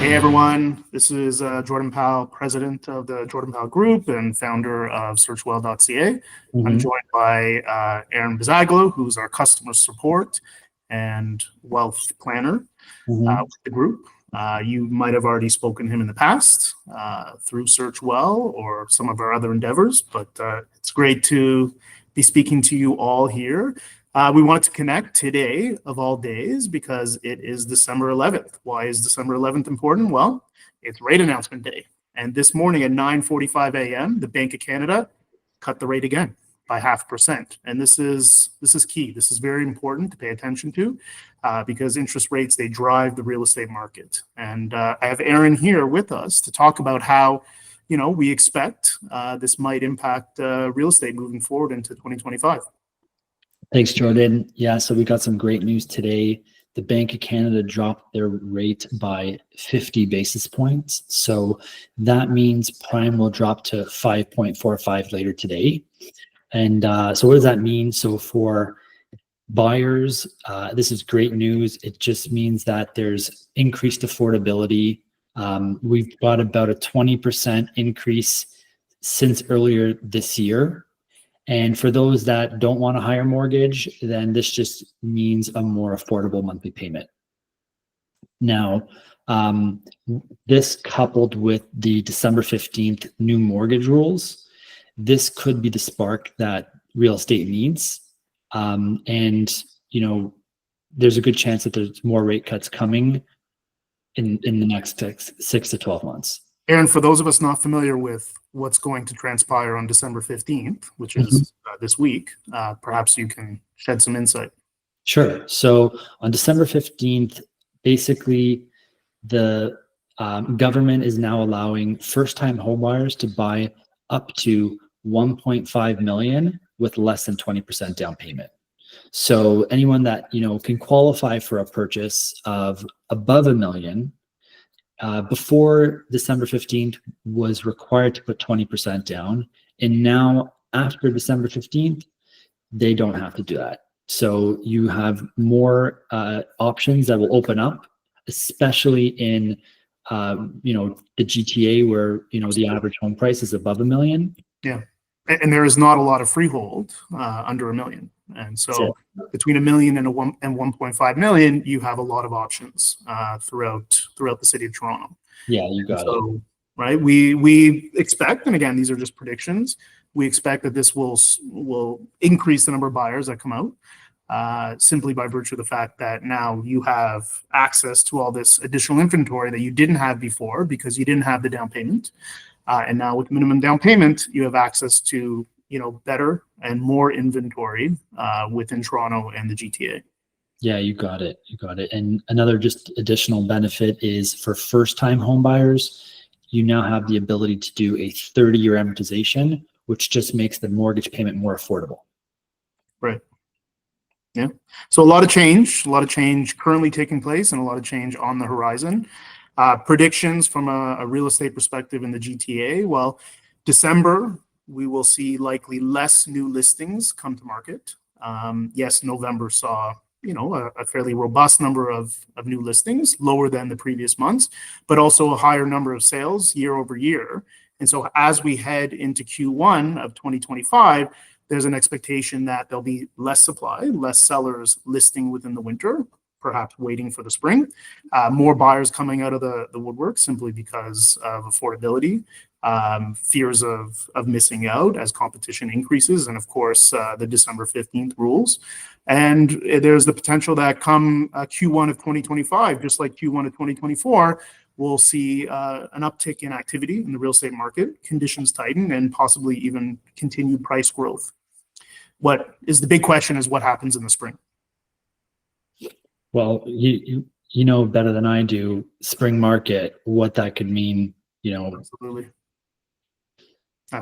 Hey everyone, this is Jordan Powell, president of the Jordan Powell Group and founder of searchwell.ca. I'm joined by Aaron Buzaglo, who's our customer support and wealth planner with the group. You might have already spoken to him in the past through Searchwell or some of our other endeavors, but it's great to be speaking to you all here. We want to connect today of all days because it is December 11th. Why is December 11th important? Well, it's rate announcement day. And this morning at 9:45 a.m., the Bank of Canada cut the rate again by 0.5%. And this is key. This is very important to pay attention to because interest rates, they drive the real estate market. And I have Aaron here with us to talk about how we expect this might impact real estate moving forward into 2025. Thanks, Jordan. Yeah, so we got some great news today. The Bank of Canada dropped their rate by 50 basis points. So that means prime will drop to 5.45 later today. And so what does that mean? So for buyers, this is great news. It just means that there's increased affordability. We've got about a 20% increase since earlier this year. And for those that don't want a higher mortgage, then this just means a more affordable monthly payment. Now, this coupled with the December 15th new mortgage rules, this could be the spark that real estate needs. And there's a good chance that there's more rate cuts coming in the next 6 to 12 months. Aaron, for those of us not familiar with what's going to transpire on December 15th, which is this week, perhaps you can shed some insight. Sure. So on December 15th, basically the government is now allowing first-time homebuyers to buy up to 1.5 million with less than 20% down payment. So anyone that can qualify for a purchase of above $1 million, before December 15th was required to put 20% down. And now after December 15th, they don't have to do that. So you have more options that will open up, especially in, the GTA where, the average home price is above $1 million. Yeah. And there is not a lot of freehold under $1 million. And so between $1 million and 1.5 million, you have a lot of options throughout the city of Toronto. Yeah, you got it. Right, we expect, and again, these are just predictions. We expect that this will increase the number of buyers that come out simply by virtue of the fact that now you have access to all this additional inventory that you didn't have before because you didn't have the down payment. And now with minimum down payment, you have access to better and more inventory within Toronto and the GTA. Yeah, you got it. And another just additional benefit is for first-time home buyers, you now have the ability to do a 30-year amortization, which just makes the mortgage payment more affordable. Right. Yeah. So a lot of change currently taking place and a lot of change on the horizon. Predictions from a real estate perspective in the GTA. Well, December, we will see likely less new listings come to market. Yes, November saw, a fairly robust number of new listings, lower than the previous months, but also a higher number of sales year over year. And so as we head into Q1 of 2025, there's an expectation that there'll be less supply, less sellers listing within the winter, perhaps waiting for the spring, more buyers coming out of the woodwork simply because of affordability, fears of missing out as competition increases, and of course the December 15th rules. And there's the potential that come Q1 of 2025, just like Q1 of 2024, we'll see an uptick in activity in the real estate market, conditions tighten, and possibly even continued price growth. What is the big question is what happens in the spring? Well, you know better than I do, spring market, what that could mean, Absolutely.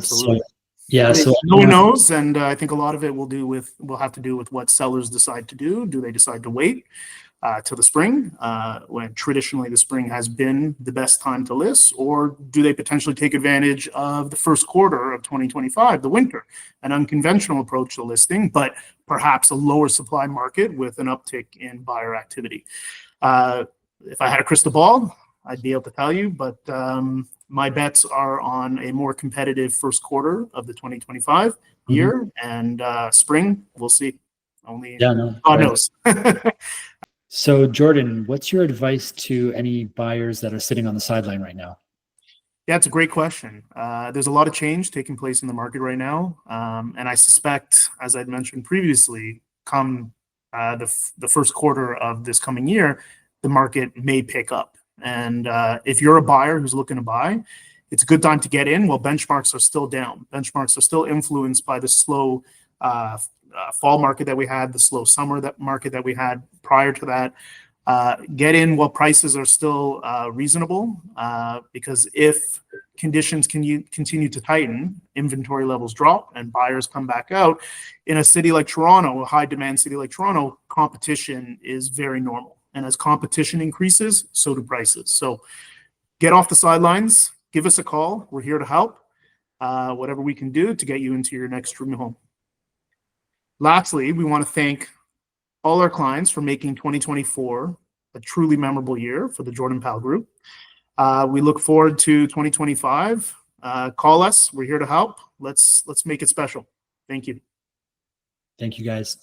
So, yeah. So no one knows, and I think a lot of it will have to do with what sellers decide to do. Do they decide to wait till the spring, when traditionally the spring has been the best time to list, or do they potentially take advantage of the first quarter of 2025, the winter, an unconventional approach to listing, but perhaps a lower supply market with an uptick in buyer activity? If I had a crystal ball, I'd be able to tell you, but my bets are on a more competitive first quarter of the 2025 year, and spring, we'll see. Only God knows. So, Jordan, what's your advice to any buyers that are sitting on the sideline right now? Yeah, it's a great question. There's a lot of change taking place in the market right now. And I suspect, as I'd mentioned previously, come the first quarter of this coming year, the market may pick up. And if you're a buyer who's looking to buy, it's a good time to get in while benchmarks are still down. Benchmarks are still influenced by the slow fall market that we had, the slow summer market that we had prior to that. Get in while prices are still reasonable, because if conditions continue to tighten, inventory levels drop, and buyers come back out. In a city like Toronto, a high-demand city like Toronto, competition is very normal. And as competition increases, so do prices. So get off the sidelines, give us a call. We're here to help, whatever we can do to get you into your next dream home. Lastly, we want to thank all our clients for making 2024 a truly memorable year for the Jordan Powell Group. We look forward to 2025. Call us. We're here to help. Let's make it special. Thank you. Thank you, guys.